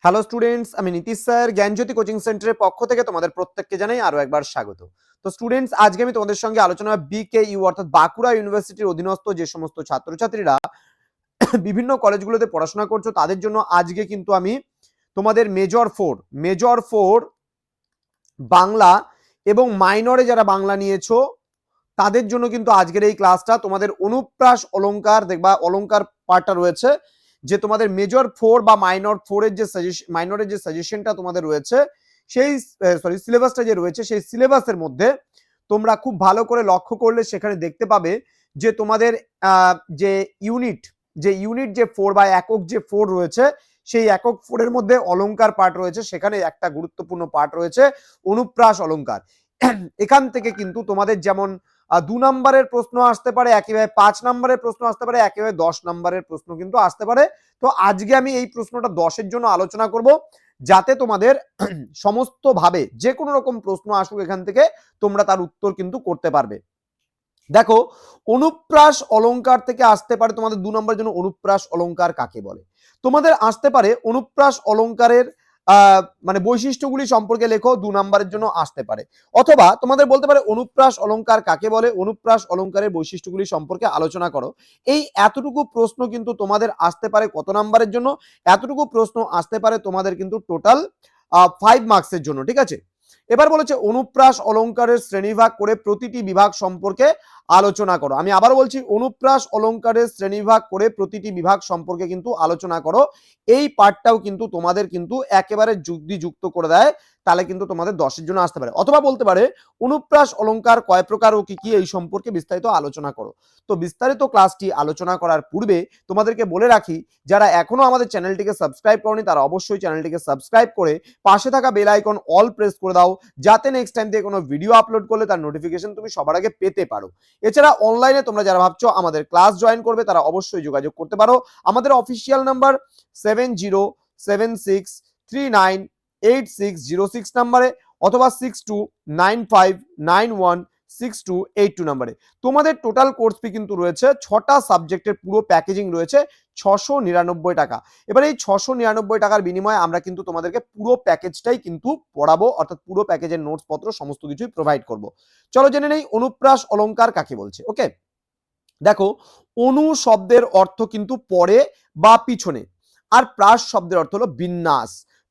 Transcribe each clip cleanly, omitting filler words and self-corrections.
Hello students, আমি Nitish sir জ্ঞানজ্যোতি coaching সেন্টারের পক্ষ থেকে তোমাদের প্রত্যেককে জানাই আরো একবার স্বাগত। তো স্টুডেন্টস, আজকে আমি তোমাদের সঙ্গে আলোচনা বিকেইউ অর্থাৎ বাঁকুড়া ইউনিভার্সিটির অধীনস্থ যে সমস্ত ছাত্রছাত্রীরা বিভিন্ন কলেজগুলোতে পড়াশোনা করছো তাদের জন্য আজকে কিন্তু আমি তোমাদের মেজর ফোর বাংলা এবং মাইনরে যারা বাংলা নিয়েছো তাদের জন্য কিন্তু আজকের এই ক্লাসটা। তোমাদের অনুপ্রাস অলংকার দেখবা, অলংকার পার্টটা রয়েছে যে তোমাদের মেজর ফোর বা মাইনরের যে সাজেশনটা তোমাদের রয়েছে সেই সিলেবাসটা যে রয়েছে সেই সিলেবাসের মধ্যে তোমরা খুব ভালো করে লক্ষ্য করলে সেখানে দেখতে পাবে যে তোমাদের যে ইউনিট যে ফোর বা একক যে ফোর রয়েছে সেই একক ফোরের মধ্যে অলংকার পার্ট রয়েছে, সেখানে একটা গুরুত্বপূর্ণ পার্ট রয়েছে অনুপ্রাস অলংকার। এখান থেকে কিন্তু তোমাদের যেমন 2 নম্বরের প্রশ্ন আসতে পারে, একেবারে 5 নম্বরের প্রশ্ন আসতে পারে, একেবারে 10 নম্বরের প্রশ্ন কিন্তু আসতে পারে। তো আজকে আমি এই প্রশ্নটা 10 এর জন্য আলোচনা করব, যাতে তোমাদের সমস্ত ভাবে যে কোনো রকম প্রশ্ন আসুক এখান থেকে তোমরা তার উত্তর কিন্তু করতে পারবে। দেখো, অনুপ্রাস অলংকার থেকে আসতে পারে তোমাদের 2 নম্বরের জন্য অনুপ্রাস অলংকার কাকে বলে। তোমাদের আসতে পারে অনুপ্রাস অলংকারের মানে বৈশিষ্ট্যগুলি সম্পর্কে লেখো, 2 নম্বরের জন্য আসতে পারে। অথবা তোমাদের বলতে পারে অনুপ্রাস অলংকার কাকে বলে, অনুপ্রাস অলংকারের বৈশিষ্ট্যগুলি সম্পর্কে আলোচনা করো। এই এতটুকু প্রশ্ন কিন্তু তোমাদের আসতে পারে কত নম্বরের জন্য? এতটুকু প্রশ্ন আসতে পারে তোমাদের কিন্তু টোটাল 5 মার্কসের জন্য, ঠিক আছে। এবার বলেছে অনুপ্রাস অলংকারের শ্রেণীবিভাগ করে প্রতিটি বিভাগ সম্পর্কে আলোচনা করো। আমি আবার বলছি, অনুপ্রাস অলংকারের শ্রেণীবিভাগ করে প্রতিটি বিভাগ সম্পর্কে কিন্তু আলোচনা করো। এই পার্টটাও কিন্তু তোমাদের কিন্তু একেবারে যুক্ত করে দেয়, তাহলে কিন্তু তোমাদের 10 এর জন্য আসতে পারে। অথবা বলতে পারে অনুপ্রাস অলংকার কয় প্রকার ও কি কি, এই সম্পর্কে বিস্তারিত আলোচনা করো। তো বিস্তারিত ক্লাসটি আলোচনা করার পূর্বে তোমাদেরকে বলে রাখি, যারা এখনো আমাদের চ্যানেলটিকে সাবস্ক্রাইব করনি তারা অবশ্যই চ্যানেলটিকে সাবস্ক্রাইব করে পাশে থাকা বেল আইকন অল প্রেস করে দাও, যাতে নেক্সট টাইম থেকে কোনো ভিডিও আপলোড করলে তার নোটিফিকেশন তুমি সবার আগে পেতে পারো। এছাড়া অনলাইনে তোমরা যারা ভাবছো আমাদের ক্লাস জয়েন করবে তারা অবশ্যই যোগাযোগ করতে পারো। আমাদের অফিসিয়াল নাম্বার 7076398606 নাম্বারে, অথবা 6295916282 নাম্বারে। তোমাদের টোটাল কোর্স ফি কিন্তু রয়েছে 6টা সাবজেক্টের পুরো প্যাকেজিং রয়েছে 699 টাকা। এবার এই 699 টাকার বিনিময়ে আমরা কিন্তু তোমাদেরকে পুরো প্যাকেজটাই কিন্তু পড়াবো, অর্থাৎ পুরো প্যাকেজের নোটস পত্র সমস্ত কিছুই প্রোভাইড করব। চলো জেনে নেই অনুপ্রাস অলংকার কাকে বলছে। ওকে, দেখো, অনু শব্দের অর্থ কিন্তু পরে বা পিছনে, আর প্রাস শব্দের অর্থ হলো বিন্যাস,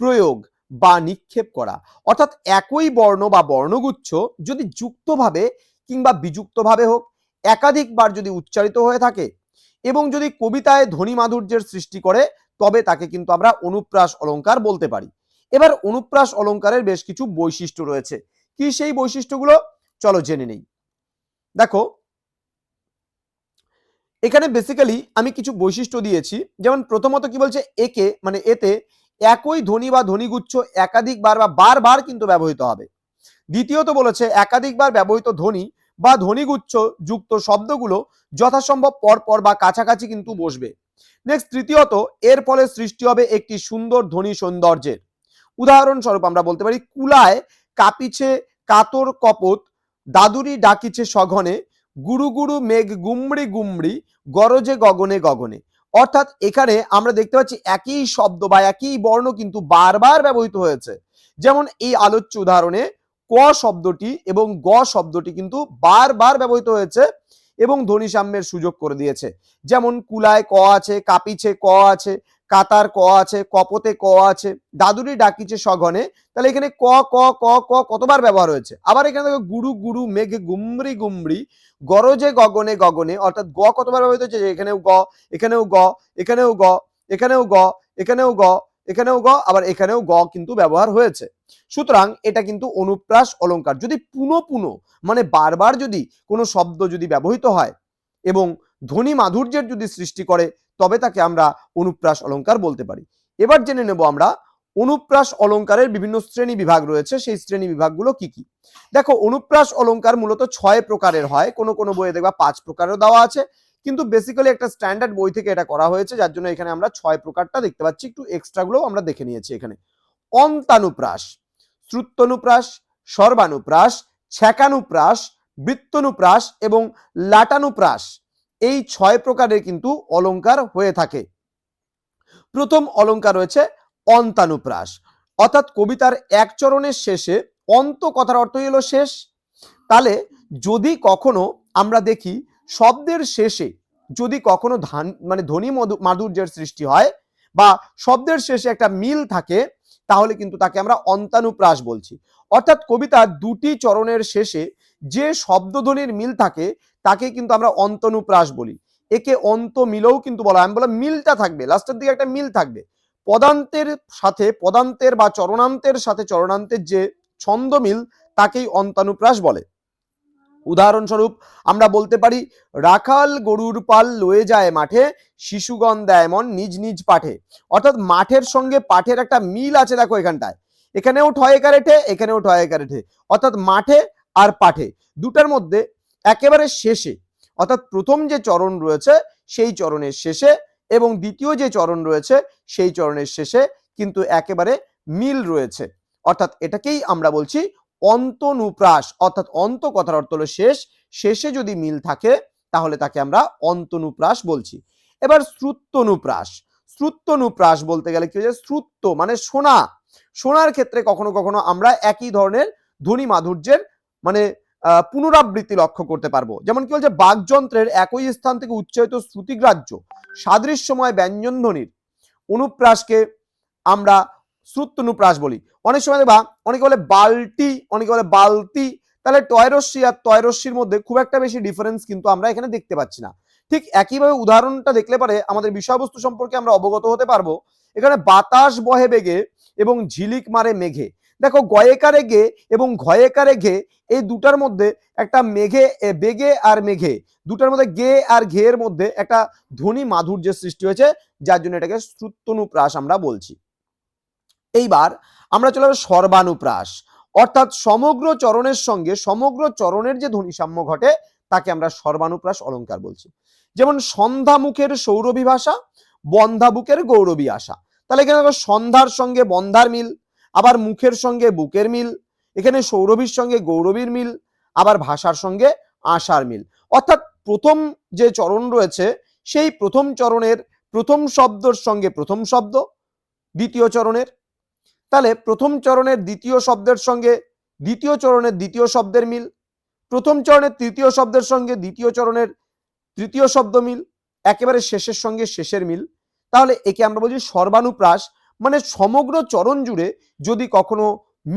প্রয়োগ বা নিক্ষেপ করা। অর্থাৎ একই বর্ণ বা বর্ণগুচ্ছ যদি যুক্তভাবে কিংবা বিযুক্তভাবে হোক, একাধিকবার যদি উচ্চারিত হয়ে থাকে এবং যদি কবিতায় ধ্বনি মাধুর্যের সৃষ্টি করে, তবে তাকে কিন্তু আমরা অনুপ্রাস অলংকার বলতে পারি। এবার অনুপ্রাস অলংকারের বেশ কিছু বৈশিষ্ট্য রয়েছে। কি সেই বৈশিষ্ট্যগুলো? চলো জেনে নেই। দেখো, এখানে বেসিক্যালি আমি কিছু বৈশিষ্ট্য দিয়েছি। যেমন প্রথমত কি বলছে, একে মানে এতে একই ধ্বনি বা ধ্বনিগুচ্ছ একাধিকবার বা বারবার কিন্তু ব্যবহৃত হবে। দ্বিতীয়ত বলেছে একাধিকবার ব্যবহৃত ধ্বনি বা ধ্বনিগুচ্ছ যুক্ত শব্দগুলো যথাসম্ভব পরপর বা কাছাকাছি কিন্তু বসবে। নেক্সট, তৃতীয়ত এর ফলে সৃষ্টি হবে একটি সুন্দর ধ্বনি সৌন্দর্যের। উদাহরণস্বরূপ আমরা বলতে পারি, কুলায় কাঁপিছে কাতর কপত, দাদুরি ডাকিছে সঘনে, গুরু গুরু মেঘ গুমড়ি গুমড়ি, গরজে গগনে গগনে। অর্থাৎ এখানে আমরা দেখতে পাচ্ছি একই শব্দ বা একই বর্ণ কিন্তু বারবার ব্যবহৃত হয়েছে। যেমন এই আলোচ্য উদাহরণে ক শব্দটি এবং গ শব্দটি কিন্তু বারবার ব্যবহৃত হয়েছে এবং ধ্বনি সাম্যের সুযোগ করে দিয়েছে। যেমন কুলায় ক আছে, কাঁপিছে ক আছে, কাতার ক আছে, কপতে ক আছে, দাদুরি ডাকিছে সঘনে, তাহলে এখানে ক ক ক ক কতবার ব্যবহার হয়েছে। আবার এখানে দেখো গুরু গুরু মেঘে গুমরি গুমরি, গরজে গগনে গগনে, অর্থাৎ গ কতবার ব্যবহৃত হয়েছে, এখানেও গ, এখানেও গ, এখানেও গ, এখানেও গ, এখানেও গ, এখানেও গ, আবার এখানেও গ কিন্তু ব্যবহার হয়েছে। সুতরাং এটা কিন্তু অনুপ্রাস অলংকার। যদি পুনঃ পুনঃ মানে বারবার যদি কোনো শব্দ যদি ব্যবহৃত হয় এবং ধ্বনি মাধুর্যের যদি সৃষ্টি করে, তবে তাকে আমরা অনুপ্রাস অলংকার বলতে পারি। এবার জেনে নেব আমরা অনুপ্রাস অলংকারের বিভিন্ন শ্রেণী বিভাগ রয়েছে, সেই শ্রেণী বিভাগগুলো কি কি। দেখো, অনুপ্রাস অলংকার মূলত 6 প্রকারের হয়, কোনো কোনো বইয়ে দেখবা 5 প্রকারের দেওয়া আছে, কিন্তু বেসিক্যালি একটা স্ট্যান্ডার্ড বই থেকে এটা করা হয়েছে, যার জন্য এখানে আমরা 6 প্রকারটা দেখতে পাচ্ছি। একটু এক্সট্রা গুলো আমরা দেখে নিয়েছি এখানে। অন্তানুপ্রাস, শ্রুত্তনুপ্রাস, সর্বানুপ্রাস, ছ্যাকানুপ্রাস, বৃত্তনুপ্রাস এবং লাটানুপ্রাস, এই 6 প্রকারের কিন্তু অলংকার হয়ে থাকে। প্রথম অলংকার রয়েছে অন্তানুপ্রাস, অর্থাৎ কবিতার এক চরণের শেষে অন্ত কথার অর্থই হলো শেষ। তাহলে যদি কখনো আমরা দেখি শব্দের শেষে যদি কখনো ধ্বনি মাধুর্যের সৃষ্টি হয় বা শব্দের শেষে একটা মিল থাকে, তাহলে কিন্তু তাকে আমরা অন্তানুপ্রাস বলছি। অর্থাৎ কবিতার দুটি চরণের শেষে যে শব্দধ্বনির মিল থাকে তাকে কিন্তু আমরা অন্তনুপ্রাস বলি। একে অন্ত মিলও কিন্তু বলা হয়। আমি বললাম মিলটা থাকবে, লাস্টের দিকে একটা মিল থাকবে। পদান্তের সাথে পদান্তের বা চরণান্তের সাথে চরণান্তের যে ছন্দ মিল তাকেই অন্তানুপ্রাস বলে। উদাহরণস্বরূপ আমরা বলতে পারি, রাখাল গরুর পাল লয়ে যায় মাঠে, শিশুগণ দেয় মন নিজ নিজ পাঠে। অর্থাৎ মাঠের সঙ্গে পাঠের একটা মিল আছে, দেখো এখানটায়, এখানেও ঠয় একারেঠে, এখানেও ঠয় একারেঠে, অর্থাৎ মাঠে আর পাঠে দুটার মধ্যে একেবারে শেষে, অর্থাৎ প্রথম যে চরণ রয়েছে সেই চরণের শেষে এবং দ্বিতীয় যে চরণ রয়েছে সেই চরণের শেষে কিন্তু একেবারে মিল রয়েছে। অর্থাৎ এটাকেই আমরা বলছি অন্তনুপ্রাস। অর্থাৎ অন্ত কথার অর্থ হলো শেষ, শেষে যদি মিল থাকে তাহলে তাকে আমরা অন্তনুপ্রাস বলছি। এবার শ্রুত্যনুপ্রাস। শ্রুত্যনুপ্রাস বলতে গেলে কি হচ্ছে, শ্রুত্য মানে শোনা, শোনার ক্ষেত্রে কখনো কখনো আমরা একই ধরনের ধ্বনি মাধুর্যের মানে পুনরাবৃত্তি লক্ষ্য করতে পারবো। যেমন কি বলছে, বাকযন্ত্রের একই স্থান থেকে উচ্চারিত শ্রুতিগ্রাহ্য সাদৃশ্যময় ব্যঞ্জন ধ্বনির অনুপ্রাসকে আমরা শ্রুত্যনুপ্রাস বলি। অনেক সময় দেখবা অনেকে বলে বালটি, অনেকে বলে বালতি, তাহলে টয়রস্যি আর তয়রস্যির মধ্যে খুব একটা বেশি ডিফারেন্স কিন্তু আমরা এখানে দেখতে পাচ্ছি না। ঠিক একইভাবে উদাহরণটা দেখলে পারে আমাদের বিষয়বস্তু সম্পর্কে আমরা অবগত হতে পারবো। এখানে বাতাস বহে বেগে এবং ঝিলিক মারে মেঘে, দেখো গয়েকারে গে এবং ঘয়েকারে ঘে, এই দুটার মধ্যে একটা মেঘে বেগে আর মেঘে দুটার মধ্যে গে আর ঘের মধ্যে একটা ধ্বনি মাধুর্যের সৃষ্টি হয়েছে, যার জন্য এটাকে শ্রুত্যনুপ্রাস আমরা বলছি। এইবার আমরা চলে যাব সর্বানুপ্রাস, অর্থাৎ সমগ্র চরণের সঙ্গে সমগ্র চরণের যে ধ্বনিসাম্য ঘটে তাকে আমরা সর্বানুপ্রাস অলঙ্কার বলছি। যেমন সন্ধ্যা মুখের সৌরভী ভাষা, বন্ধা বুকের গৌরবী আশা। তাহলে এখানে সন্ধ্যার সঙ্গে বন্ধার মিল, আবার মুখের সঙ্গে বুকের মিল, এখানে সৌরভীর সঙ্গে গৌরবীর মিল, আবার ভাষার সঙ্গে আশার মিল। অর্থাৎ প্রথম যে চরণ রয়েছে সেই প্রথম চরণের প্রথম শব্দের সঙ্গে প্রথম শব্দ, দ্বিতীয় চরণের, তাহলে প্রথম চরণের দ্বিতীয় শব্দের সঙ্গে দ্বিতীয় চরণের দ্বিতীয় শব্দের মিল, প্রথম চরণের তৃতীয় শব্দের সঙ্গে দ্বিতীয় চরণের তৃতীয় শব্দ মিল, একেবারে শেষের সঙ্গে শেষের মিল। তাহলে একে আমরা বলছি সর্বানুপ্রাস, মানে সমগ্র চরণ জুড়ে যদি কখনো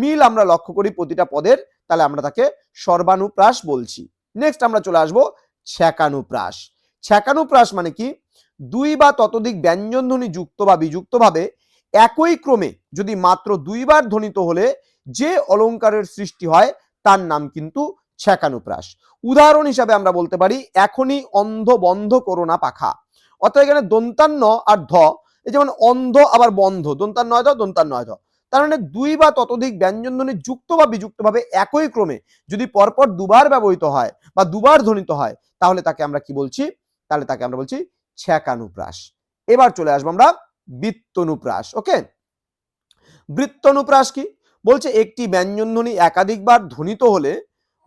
মিল আমরা লক্ষ্য করি প্রতিটা পদের, তাহলে আমরা তাকে সর্বানুপ্রাস বলছি। নেক্সট আমরা চলে আসবো ছ্যাকানুপ্রাস। ছ্যাকানুপ্রাস মানে কি, দুই বা ততোধিক ব্যঞ্জন ধ্বনি যুক্ত বা বিযুক্ত ভাবে একই ক্রমে যদি মাত্র দুইবার ধ্বনিত হলে যে অলঙ্কারের সৃষ্টি হয় তার নাম কিন্তু ছ্যাকানুপ্রাস। উদাহরণ হিসাবে আমরা বলতে পারি, এখনই অন্ধ বন্ধ করো না পাখা। অর্থাৎ এখানে দন্তান্ন আর ধ, এই যেমন অন্ধ আবার বন্ধ, দন্তান্ন হয় ধ, দন্তান্ন হয় ধ, তার মানে দুই বা ততোধিক ব্যঞ্জন ধ্বনি যুক্ত বা বিযুক্ত ভাবে একই ক্রমে যদি পরপর দুবার ব্যবহৃত হয় বা দুবার ধ্বনিত হয় তাহলে তাকে আমরা কি বলছি, তাহলে তাকে আমরা বলছি ছ্যাকানুপ্রাস। এবার চলে আসবো আমরা বৃত্তনুপ্রাস। ওকে, বৃত্তনুপ্রাস কি বলছে, একটি ব্যঞ্জন ধ্বনি একাধিকবার ধ্বনিত হলে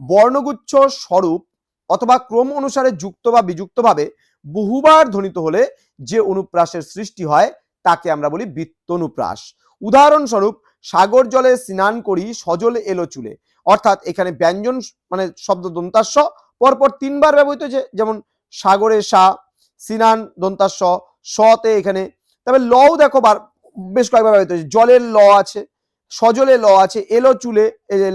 বর্ণগুচ্ছ স্বরূপ অথবা ক্রম অনুসারে যুক্ত বা বিযুক্ত ভাবে বহুবার ধ্বনিত হলে যে অনুপ্রাসের সৃষ্টি হয় তাকে আমরা বলি বৃত্তনুপ্রাস। উদাহরণস্বরূপ, সাগর জলে স্নান করি সজল এলো চুলে। অর্থাৎ এখানে ব্যঞ্জন মানে শব্দ দন্তাস্য পরপর তিনবার ব্যবহৃত হয়েছে, যেমন সাগরে সা, স্নান দন্তাস্য, সতে এখানে, তবে লও দেখো বেশ কয়েকবার ব্যবহৃত হয়েছে, জলের ল আছে, সজলে ল আছে, এলো চুলে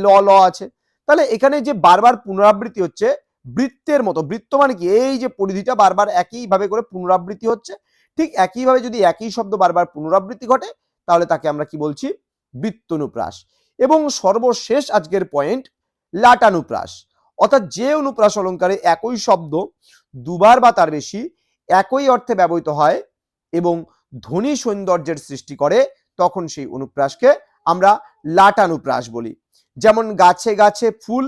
ল ল আছে। তাহলে এখানে যে বারবার পুনরাবৃত্তি হচ্ছে বৃত্তের মতো, বৃত্ত মানে কি, এই যে পরিধিটা বারবার একইভাবে করে পুনরাবৃত্তি হচ্ছে, ঠিক একইভাবে যদি একই শব্দ বারবার পুনরাবৃত্তি ঘটে তাহলে তাকে আমরা কি বলছি, বৃত্তনুপ্রাস। এবং সর্বশেষ আজকের পয়েন্ট, লাটানুপ্রাস। অর্থাৎ যে অনুপ্রাস অলঙ্কারে একই শব্দ দুবার বা তার বেশি একই অর্থে ব্যবহৃত হয় এবং ধ্বনি সৌন্দর্যের সৃষ্টি করে তখন সেই অনুপ্রাসকে আমরা লাটানুপ্রাস বলি। যেমন গাছে গাছে ফুল,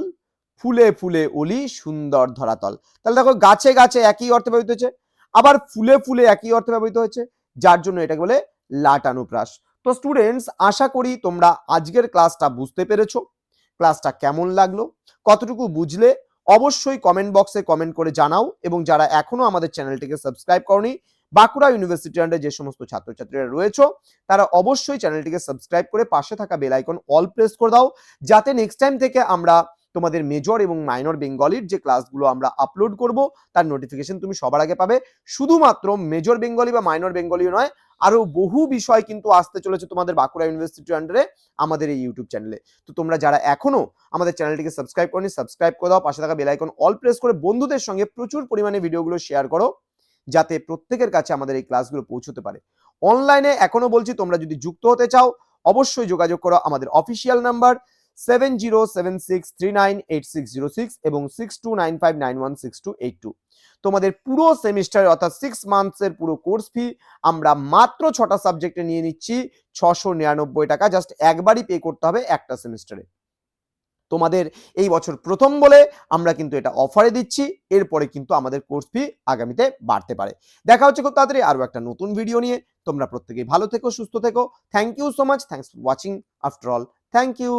ফুলে ফুলে অলি সুন্দর ধরাতল। তাহলে দেখো গাছে গাছে একই অর্থে ব্যবহৃত হচ্ছে, আবার ফুলে ফুলে একই অর্থে ব্যবহৃত হচ্ছে, যার জন্য এটাকে বলে লাটানুপ্রাস। তো স্টুডেন্টস, আশা করি তোমরা আজকের ক্লাসটা বুঝতে পেরেছো। ক্লাসটা কেমন লাগলো, কতটুকু বুঝলে অবশ্যই কমেন্ট বক্সে কমেন্ট করে জানাও, এবং যারা এখনো আমাদের চ্যানেলটিকে সাবস্ক্রাইব করনি বাঁকুড়া ইউনিভার্সিটি আন্ডারে যে সমস্ত ছাত্রছাত্রীরা রয়েছে তারা অবশ্যই চ্যানেলটিকে সাবস্ক্রাইব করে পাশে থাকা বেল আইকন অল প্রেস করে দাও, যাতে নেক্সট টাইম থেকে আমরা তোমাদের মেজর এবং মাইনর বেঙ্গলির যে ক্লাসগুলো আমরা আপলোড করব তার নোটিফিকেশন তুমি সবার আগে পাবে। শুধুমাত্র মেজর বেঙ্গলি বা মাইনর বেঙ্গলি নয়, আরো বহু বিষয় কিন্তু আসতে চলেছে তোমাদের বাঁকুড়া ইউনিভার্সিটির আন্ডারে আমাদের এই ইউটিউব চ্যানেলে। তো তোমরা যারা এখনো আমাদের চ্যানেলটিকে সাবস্ক্রাইব করনি, সাবস্ক্রাইব করে দাও, পাশে থাকা বেল আইকন অল প্রেস করে বন্ধুদের সঙ্গে প্রচুর পরিমাণে ভিডিওগুলো শেয়ার করো, যাতে প্রত্যেকের কাছে আমাদের এই ক্লাসগুলো পৌঁছতে পারে। অনলাইনে এখনো বলছি, তোমরা যদি যুক্ত হতে চাও অবশ্যই যোগাযোগ করো আমাদের অফিসিয়াল নাম্বার 7076398606 এবং 6295916282। তোমাদের পুরো সেমিস্টার অর্থাৎ 6 মান্থসের পুরো কোর্স ফি আমরা মাত্র 6টা সাবজেক্টে নিয়ে নিচ্ছি 699 টাকা। জাস্ট একবারই পে করতে হবে একটা সেমিস্টারে। তোমাদের এই বছর প্রথম বলে আমরা কিন্তু এটা অফারে দিচ্ছি, এরপরে কিন্তু আমাদের কোর্স ফি আগামীতে বাড়তে পারে। দেখা হচ্ছে খুব তাড়াতাড়ি আরো একটা নতুন ভিডিও নিয়ে। তোমরা প্রত্যেকেই ভালো থেকো, সুস্থ থেকো। Thank you so much, thanks for watching after all, thank you.